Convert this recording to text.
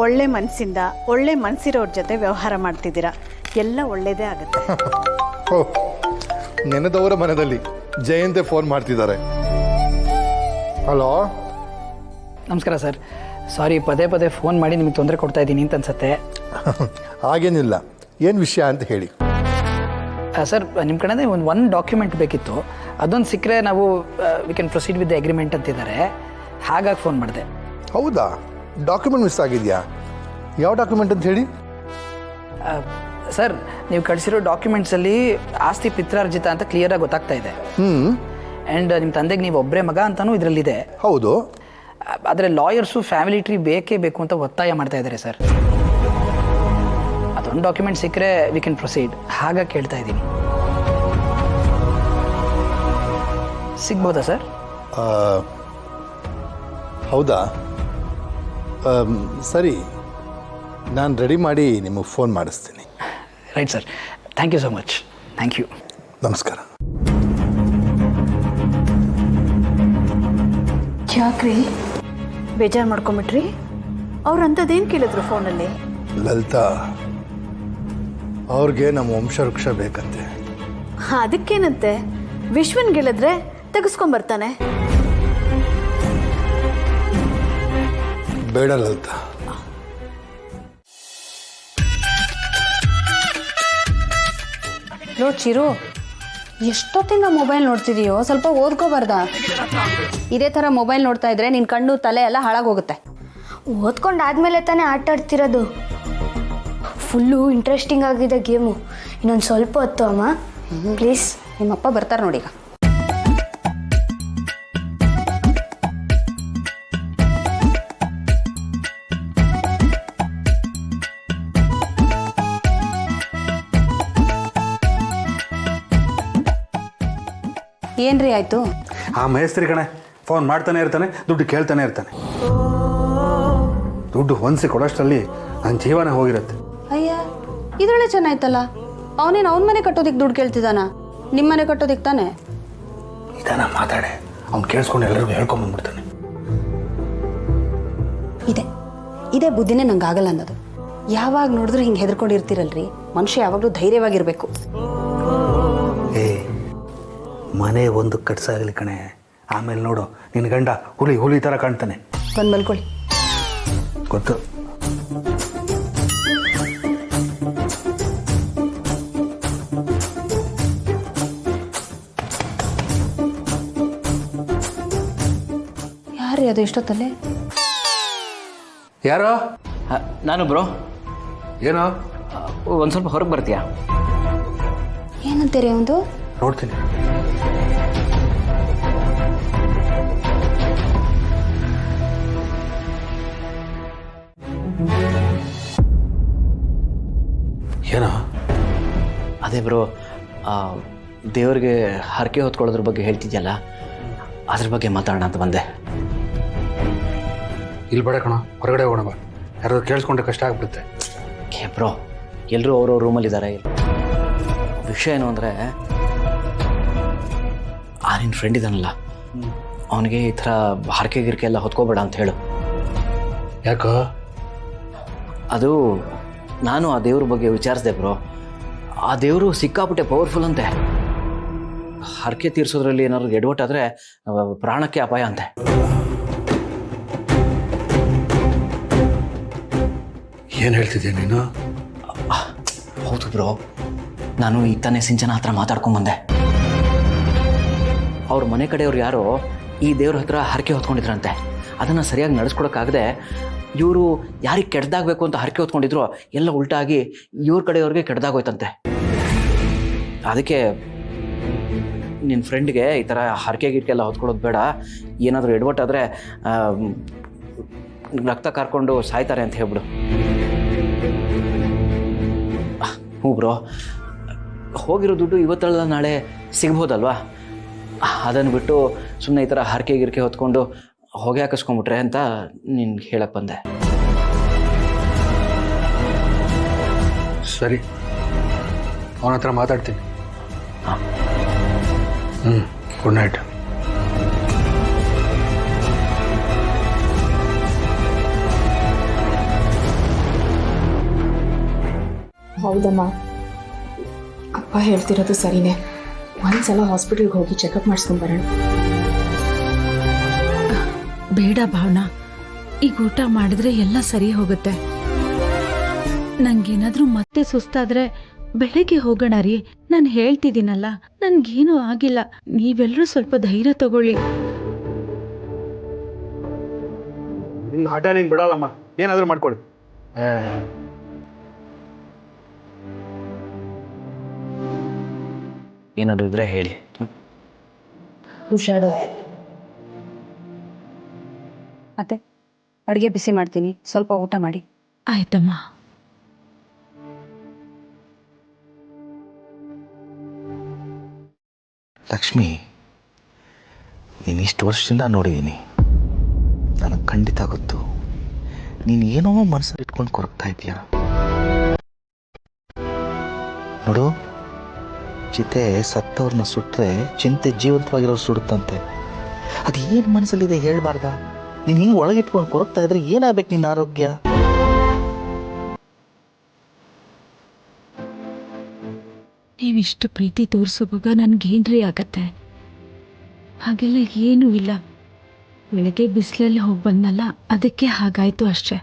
ಒಳ್ಳೆ ಮನಸ್ಸಿಂದ ಒಳ್ಳೆ ಮನಸ್ಸಿರೋರ ಜೊತೆ ವ್ಯವಹಾರ ಮಾಡ್ತಿದ್ದೀರಾ, ಎಲ್ಲ ಒಳ್ಳೆಯದೇ ಆಗುತ್ತೆ. ಓ, ನೆನೆದವರ ಮನದಲ್ಲಿ ಜಯಂತೆ ಫೋನ್ ಮಾಡ್ತಿದ್ದಾರೆ. ಹಲೋ, ನಮಸ್ಕಾರ ಸರ್. ಸಾರಿ, ಪದೇ ಪದೇ ಫೋನ್ ಮಾಡಿ ನಿಮಗೆ ತೊಂದರೆ ಕೊಡ್ತಾ ಇದ್ದೀನಿ ಅಂತ ಅನ್ಸುತ್ತೆ. ಹಾಗೇನಿಲ್ಲ, ಏನು ವಿಷಯ ಅಂತ ಹೇಳಿ. ಸರ್, ನಿಮ್ಮ ಕಡೆನೇ ಒಂದು ಡಾಕ್ಯುಮೆಂಟ್ ಬೇಕಿತ್ತು. ಅದೊಂದು ಸಿಕ್ಕರೆ ನಾವು we can proceed with the agreement ಅಂತಿದ್ದಾರೆ. ಹಾಗಾಗಿ ಫೋನ್ ಮಾಡಿದೆ. ಹೌದಾ, ಡಾಕ್ಯುಮೆಂಟ್ ಮಿಸ್ ಆಗಿದೆಯಾ? ಯಾವ ಡಾಕ್ಯುಮೆಂಟ್ ಅಂತ ಹೇಳಿ. ಸರ್, ನೀವು ಕಳಿಸಿರೋ ಡಾಕ್ಯುಮೆಂಟ್ಸಲ್ಲಿ ಆಸ್ತಿ ಪಿತ್ರಾರ್ಜಿತ ಅಂತ ಕ್ಲಿಯರಾಗಿ ಗೊತ್ತಾಗ್ತಾ ಇದೆ. ಆ್ಯಂಡ್ ನಿಮ್ಮ ತಂದೆಗೆ ನೀವು ಒಬ್ಬರೇ ಮಗ ಅಂತಲೂ ಇದರಲ್ಲಿದೆ. ಹೌದು, ಆದರೆ ಲಾಯರ್ಸು ಫ್ಯಾಮಿಲಿ ಟ್ರೀ ಬೇಕೇ ಬೇಕು ಅಂತ ಒತ್ತಾಯ ಮಾಡ್ತಾ ಇದ್ದಾರೆ ಸರ್. ಅದೊಂದು ಡಾಕ್ಯುಮೆಂಟ್ ಸಿಕ್ಕರೆ ವಿ ಕ್ಯಾನ್ ಪ್ರೊಸೀಡ್. ಹಾಗಾಗಿ ಕೇಳ್ತಾ ಇದ್ದೀನಿ, ಸಿಗ್ಬೋದಾ ಸರ್? ಹೌದಾ, ಸರಿ, ನಾನು ರೆಡಿ ಮಾಡಿ ನಿಮಗೆ ಫೋನ್ ಮಾಡಿಸ್ತೀನಿ. Right sir, thank you so much. Thank you. ನಮಸ್ಕಾರ. ಯಾಕ್ರಿ ಬೇಜಾರು ಮಾಡ್ಕೊಂಬಿಟ್ರಿ? ಅವ್ರು ಅಂಥದ್ದೇನು ಕೇಳಿದ್ರು ಫೋನಲ್ಲಿ? ಲಲಿತಾ, ಅವ್ರಿಗೆ ನಮ್ಮ ವಂಶವೃಕ್ಷ ಬೇಕಂತೆ. ಅದಕ್ಕೇನಂತೆ, ವಿಶ್ವನ್ ಗೆಳಿದ್ರೆ ತೆಗೆಸ್ಕೊಂಬರ್ತಾನೆ. ಬೇಡ ಲಲಿತಾ. ಲೋ ಚಿರು, ಎಷ್ಟೊತ್ತಿಂದ ಮೊಬೈಲ್ ನೋಡ್ತಿದೀಯೋ? ಸ್ವಲ್ಪ ಓದ್ಕೋಬಾರ್ದಾ? ಇದೇ ಥರ ಮೊಬೈಲ್ ನೋಡ್ತಾ ಇದ್ರೆ ನಿನ್ನ ಕಣ್ಣು ತಲೆ ಎಲ್ಲ ಹಾಳಾಗೋಗುತ್ತೆ. ಓದ್ಕೊಂಡಾದ್ಮೇಲೆ ತಾನೇ ಆಟ ಆಡ್ತಿರೋದು. ಫುಲ್ಲು ಇಂಟ್ರೆಸ್ಟಿಂಗ್ ಆಗಿದೆ ಗೇಮು. ಇನ್ನೊಂದು ಸ್ವಲ್ಪ ಹೊತ್ತು ಅಮ್ಮ ಪ್ಲೀಸ್. ನಿಮ್ಮಪ್ಪ ಬರ್ತಾರೆ ನೋಡೀಗ. ಏನ್ರಿ ಆಯ್ತು? ಆ ಮೇಸ್ತ್ರಿ ಕಣೆ ಫೋನ್ ಮಾಡ್ತಾನೆ ಇರ್ತಾನೆ, ದುಡ್ಡು ಕೇಳ್ತಾನೆ ಇರ್ತಾನೆ. ದುಡ್ಡು ಹೊಂದಿಸಿ ಕೊಡೋಷ್ಟರಲ್ಲಿ ನನ್ನ ಜೀವನ ಹೋಗಿರುತ್ತೆ. ಅಯ್ಯ, ಇದರೊಳ್ಳೆ ಚೆನ್ನಾಯ್ತಲ್ಲ. ಅವನೇನು ಅವನ ಮನೆ ಕಟ್ಟೋದಿಕ್ಕೆ ದುಡ್ಡು ಕೇಳ್ತಿದ್ದಾನ? ನಿಮ್ಮ ಮನೆ ಕಟ್ಟೋದಿಕ್ಕೆ ತಾನೆ? ಇದನ್ನ ಮಾತಾಡೆ, ಅವ್ನು ಕೇಳಿಸ್ಕೊಂಡು ಎಲ್ಲರಿಗೂ ಹೇಳ್ಕೊಂಬಂದ್ಬಿಡ್ತಾನೆ. ಇದೇ ಬುದ್ಧಿನೇ ನಂಗೆ ಆಗಲ್ಲ ಅನ್ನೋದು. ಯಾವಾಗ ನೋಡಿದ್ರು ಹಿಂಗೆ ಹೆದರ್ಕೊಂಡಿರ್ತೀರಲ್ರಿ. ಮನುಷ್ಯ ಯಾವಾಗಲೂ ಧೈರ್ಯವಾಗಿರಬೇಕು. ಏ, ಮನೆ ಒಂದು ಕಟ್ಸಾಗಲಿ ಕಣೆ, ಆಮೇಲೆ ನೋಡು ನಿನ್ನ ಗಂಡ ಹುಲಿ ಥರ ಕಾಣ್ತಾನೆ. ಬಂದು ಮಲ್ಕೊಳ್ಳಿ. ಗೊತ್ತು. ಯಾರ್ರೀ ಅದು ಇಷ್ಟೊತ್ತಲ್ಲೇ? ಯಾರೋ? ನಾನು ಬ್ರೋ. ಏನೋ? ಒಂದು ಸ್ವಲ್ಪ ಹೊರಗೆ ಬರ್ತೀಯಾ? ಏನಂತೀರಿ ಒಂದು? ನೋಡ್ತೀನಿ. ಏನೋ? ಅದೇ ಬ್ರೋ, ದೇವ್ರಿಗೆ ಹರಕೆ ಹೊತ್ಕೊಳ್ಳೋದ್ರ ಬಗ್ಗೆ ಹೇಳ್ತಿದ್ಯಲ್ಲ, ಅದ್ರ ಬಗ್ಗೆ ಮಾತಾಡೋಣ ಅಂತ ಬಂದೆ. ಇಲ್ಲಿ ಬೇಡ ಕಣ, ಹೊರಗಡೆ ಹೋಗೋಣ ಬಾ. ಯಾರಾದ್ರು ಕೇಳಿಸ್ಕೊಂಡ್ರೆ ಕಷ್ಟ ಆಗ್ಬಿಡುತ್ತೆ. ಬ್ರೋ, ಎಲ್ಲರೂ ಅವ್ರವ್ರ ರೂಮಲ್ಲಿದ್ದಾರೆ. ವಿಷಯ ಏನು ಅಂದರೆ, ನಿನ್ನ ಫ್ರೆಂಡ್ ಇದ್ದಾನಲ್ಲ, ಅವನಿಗೆ ಈ ಥರ ಹರಕೆ ಗಿರ್ಕೆ ಎಲ್ಲ ಹೊತ್ಕೋಬೇಡ ಅಂತ ಹೇಳು. ಯಾಕೋ? ಅದು ನಾನು ಆ ದೇವ್ರ ಬಗ್ಗೆ ವಿಚಾರಿಸಿದೆ ಬ್ರೋ. ಆ ದೇವರು ಸಿಕ್ಕಾಪಟ್ಟೆ ಪವರ್ಫುಲ್ ಅಂತೆ. ಹರಕೆ ತೀರಿಸೋದ್ರಲ್ಲಿ ಏನಾದ್ರು ಎಡವಟ್ಟಾದರೆ ಪ್ರಾಣಕ್ಕೆ ಅಪಾಯ ಅಂತೆ. ಏನು ಹೇಳ್ತಿದ್ಯಾ ನೀನು? ಹೌದು ಬ್ರೋ, ನಾನು ಈಗ ತಾನೇ ಸಿಂಚನ ಹತ್ರ ಮಾತಾಡ್ಕೊಂಬಂದೆ. ಅವ್ರ ಮನೆ ಕಡೆಯವ್ರು ಯಾರೋ ಈ ದೇವ್ರ ಹತ್ರ ಹರಕೆ ಹೊತ್ಕೊಂಡಿದ್ರಂತೆ. ಅದನ್ನು ಸರಿಯಾಗಿ ನಡೆಸ್ಕೊಡೋಕ್ಕಾಗದೆ ಇವರು ಯಾರಿಗೆ ಕೆಡ್ದಾಗಬೇಕು ಅಂತ ಹರಕೆ ಹೊತ್ಕೊಂಡಿದ್ರು, ಎಲ್ಲ ಉಲ್ಟಾಗಿ ಇವ್ರ ಕಡೆಯವ್ರಿಗೆ ಕೆಡ್ದಾಗೋಯ್ತಂತೆ. ಅದಕ್ಕೆ ನಿನ್ನ ಫ್ರೆಂಡ್ಗೆ ಈ ಥರ ಹರಕೆ ಗಿರ್ಕೆಲ್ಲ ಹೊತ್ಕೊಳ್ಳೋದು ಬೇಡ, ಏನಾದರೂ ಎಡವಟ್ಟಾದರೆ ರಕ್ತ ಕಾರ್ಕೊಂಡು ಸಾಯ್ತಾರೆ ಅಂತ ಹೇಳ್ಬಿಡು. ಹ್ಞೂ ಬ್ರೋ, ಹೋಗಿರೋ ದುಡ್ಡು ಇವತ್ತಲ್ಲ ನಾಳೆ ಸಿಗ್ಬೋದಲ್ವಾ? ಅದನ್ನು ಬಿಟ್ಟು ಸುಮ್ಮನೆ ಈ ಥರ ಹರಕೆ ಗಿರ್ಕೆ ಹೊತ್ಕೊಂಡು ಹೊಗೆ ಹಾಕಿಸ್ಕೊಂಬಿಟ್ರೆ ಅಂತ ನಿನ್ಗೆ ಹೇಳಕ್ಕೆ ಬಂದೆ. ಸರಿ, ಅವನ ಹತ್ರ ಮಾತಾಡ್ತೀನಿ. ಹಾಂ, ಗುಡ್ ನೈಟ್. ಹೌದಮ್ಮ, ಅಪ್ಪ ಹೇಳ್ತಿರೋದು ಸರಿನೇ. ಒಂದ್ಸಲ ಹಾಸ್ಪಿಟಲ್ಗೆ ಹೋಗಿ ಚೆಕಪ್ ಮಾಡಿಸ್ಕೊಂಬರೋಣ. ಬೇಡ ಭಾವನಾ, ಈಗ ಊಟ ಮಾಡಿದ್ರೆ ಎಲ್ಲ ಸರಿ ಹೋಗುತ್ತೆ. ನಂಗೇನಾದ್ರೂ ಮತ್ತೆ ಸುಸ್ತಾದ್ರೆ ಬೆಳಗ್ಗೆ ಹೋಗೋಣ ರೀ. ನಾನು ಹೇಳ್ತಿದ್ದೀನಲ್ಲ, ನನ್ಗೇನೂ ಆಗಿಲ್ಲ. ನೀವೆಲ್ಲರೂ ಸ್ವಲ್ಪ ಧೈರ್ಯ ತಗೊಳ್ಳಿ. ನಿನ್ನ ಹಠ ನೀನು ಬಿಡಲ್ಲಮ್ಮ, ಏನಾದರೂ ಮಾಡ್ಕೊಳ್ಳಿ. ಏನಾದ್ರು ಇದ್ರೆ ಹೇಳಿ. ಹುಷಾರು. ಮತ್ತೆ ಅಡುಗೆ ಬಿಸಿ ಮಾಡ್ತೀನಿ, ಸ್ವಲ್ಪ ಊಟ ಮಾಡಿ. ಆಯ್ತಮ್ಮ. ಲಕ್ಷ್ಮಿ, ನೀನು ಇಷ್ಟು ವರ್ಷದಿಂದ ನೋಡಿದ್ದೀನಿ. ನನಗೆ ಖಂಡಿತ ಗೊತ್ತು ನೀನು ಏನೋ ಮನಸ್ಸಲ್ಲಿ ಇಟ್ಕೊಂಡು ಕೊರಗ್ತಾ ಇದೀಯ. ನೋಡು, ಚಿತೆ ಸತ್ತವ್ರನ್ನ ಸುಟ್ಟರೆ ಚಿಂತೆ ಜೀವಂತವಾಗಿರೋರು ಸುಡುತ್ತಂತೆ. ಅದು ಏನು ಮನಸ್ಸಲ್ಲಿದೆ ಹೇಳ್ಬಾರ್ದ? ನೀನು ಹಿಂಗೆ ಒಳಗಿಟ್ಕೊಂಡು ಕೊರಗ್ತಾ ಇದ್ರೆ ಏನಾಗಬೇಕು ನಿನ್ನ ಆರೋಗ್ಯ? ನೀವಿಷ್ಟು ಪ್ರೀತಿ ತೋರಿಸುವಾಗ ನನ್ಗೇನ್ರಿ ಆಗತ್ತೆ? ಹಾಗೆಲ್ಲ ಏನೂ ಇಲ್ಲ. ಬೆಳಗ್ಗೆ ಬಿಸಿಲಲ್ಲಿ ಹೋಗಿ ಬಂದಲ್ಲ, ಅದಕ್ಕೆ ಹಾಗಾಯ್ತು ಅಷ್ಟೇ.